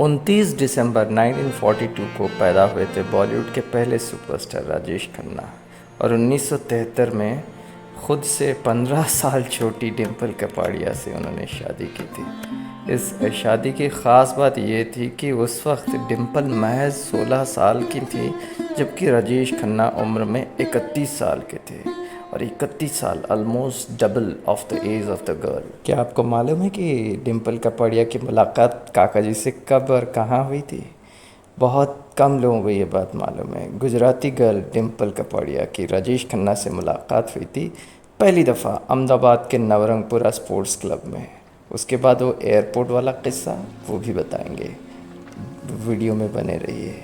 29 दिसंबर 1942 को पैदा हुए थे बॉलीवुड के पहले सुपरस्टार राजेश खन्ना और 1973 में खुद से 15 साल छोटी डिम्पल कपाड़िया से उन्होंने शादी की थी। इस शादी की ख़ास बात ये थी कि उस वक्त डिम्पल महज 16 साल की थी, जबकि राजेश खन्ना उम्र में 31 साल के थे और 31 साल almost double of the age of the girl. क्या आपको मालूम है कि डिम्पल कपाड़िया की मुलाकात काका जी से कब और कहाँ हुई थी? बहुत कम लोगों को ये बात मालूम है। गुजराती गर्ल डिम्पल कपाड़िया की राजेश खन्ना से मुलाकात हुई थी पहली दफ़ा अहमदाबाद के नवरंगपुरा स्पोर्ट्स क्लब में। उसके बाद वो एयरपोर्ट वाला किस्सा वो भी बताएंगे, वीडियो में बने रहिए।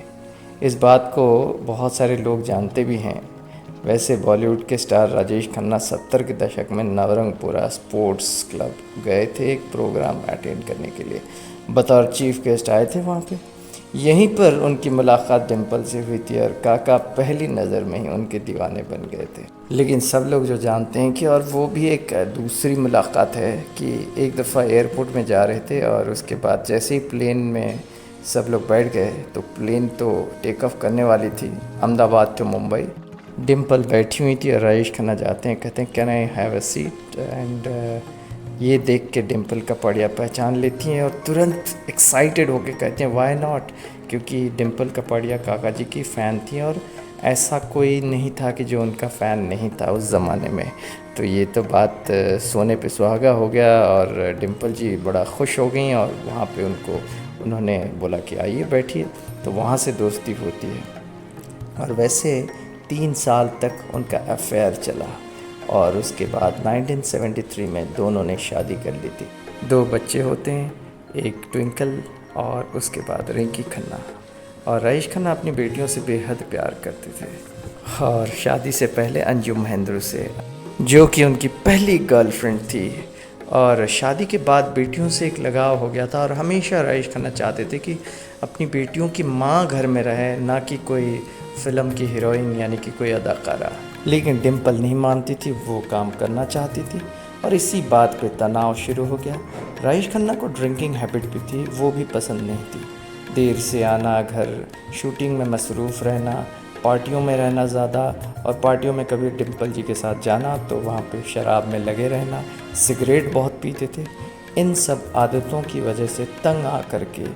इस बात को बहुत सारे लोग जानते भी हैं। वैसे बॉलीवुड के स्टार राजेश खन्ना 70 के दशक में नवरंगपुरा स्पोर्ट्स क्लब गए थे एक प्रोग्राम अटेंड करने के लिए, बतौर चीफ गेस्ट आए थे वहाँ पे। यहीं पर उनकी मुलाकात डिम्पल से हुई थी और काका पहली नज़र में ही उनके दीवाने बन गए थे। लेकिन सब लोग जो जानते हैं कि और वो भी एक दूसरी मुलाकात है कि एक दफ़ा एयरपोर्ट में जा रहे थे और उसके बाद जैसे ही प्लेन में सब लोग बैठ गए तो प्लेन तो टेक ऑफ करने वाली थी अहमदाबाद टू मुंबई। डिम्पल बैठी हुई थी और राजेश खन्ना जाते हैं, कहते हैं can I have a seat, and ये देख के डिम्पल कपाड़िया पहचान लेती हैं और तुरंत एक्साइटेड होके कहते हैं व्हाई नॉट, क्योंकि डिम्पल कपाड़िया काका जी की फ़ैन थी और ऐसा कोई नहीं था कि जो उनका फ़ैन नहीं था उस ज़माने में। तो ये तो बात सोने पे सुहागा हो गया और डिम्पल जी बड़ा खुश हो गई और वहाँ पे उन्होंने बोला कि आइए बैठिए, तो वहाँ से दोस्ती होती है। और वैसे 3 साल तक उनका अफेयर चला और उसके बाद 1973 में दोनों ने शादी कर ली थी। 2 बच्चे होते हैं, एक ट्विंकल और उसके बाद रिंकी खन्ना। और राजेश खन्ना अपनी बेटियों से बेहद प्यार करते थे और शादी से पहले अंजू महेंद्र से, जो कि उनकी पहली गर्लफ्रेंड थी। और शादी के बाद बेटियों से एक लगाव हो गया था और हमेशा राजेश खन्ना चाहते थे कि अपनी बेटियों की माँ घर में रहे, ना कि कोई फिल्म की हीरोइन यानी कि कोई अदाकारा। लेकिन डिम्पल नहीं मानती थी, वो काम करना चाहती थी और इसी बात पे तनाव शुरू हो गया। राजेश खन्ना को ड्रिंकिंग हैबिट भी थी, वो भी पसंद नहीं थी। देर से आना घर, शूटिंग में मसरूफ़ रहना, पार्टियों में रहना ज़्यादा, और पार्टियों में कभी डिम्पल जी के साथ जाना तो वहाँ पे शराब में लगे रहना, सिगरेट बहुत पीते थे। इन सब आदतों की वजह से तंग आ करके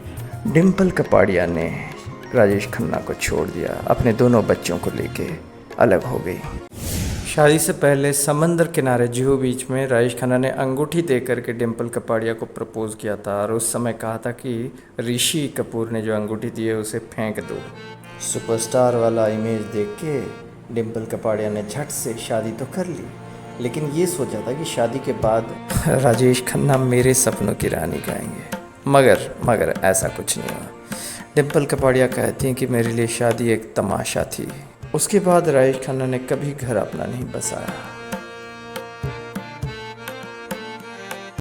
डिम्पल कपाड़िया ने राजेश खन्ना को छोड़ दिया, अपने दोनों बच्चों को लेके अलग हो गई। शादी से पहले समंदर किनारे जुहू बीच में राजेश खन्ना ने अंगूठी दे करके डिम्पल कपाड़िया को प्रपोज़ किया था और उस समय कहा था कि ऋषि कपूर ने जो अंगूठी दी है उसे फेंक दो। सुपरस्टार वाला इमेज देख के डिम्पल कपाड़िया ने झट से शादी तो कर ली, लेकिन ये सोचा था कि शादी के बाद राजेश खन्ना मेरे सपनों की रानी गाएंगे, मगर ऐसा कुछ नहीं हुआ। डिम्पल कपाड़िया कहती हैं कि मेरे लिए शादी एक तमाशा थी। उसके बाद राजेश खन्ना ने कभी घर अपना नहीं बसाया।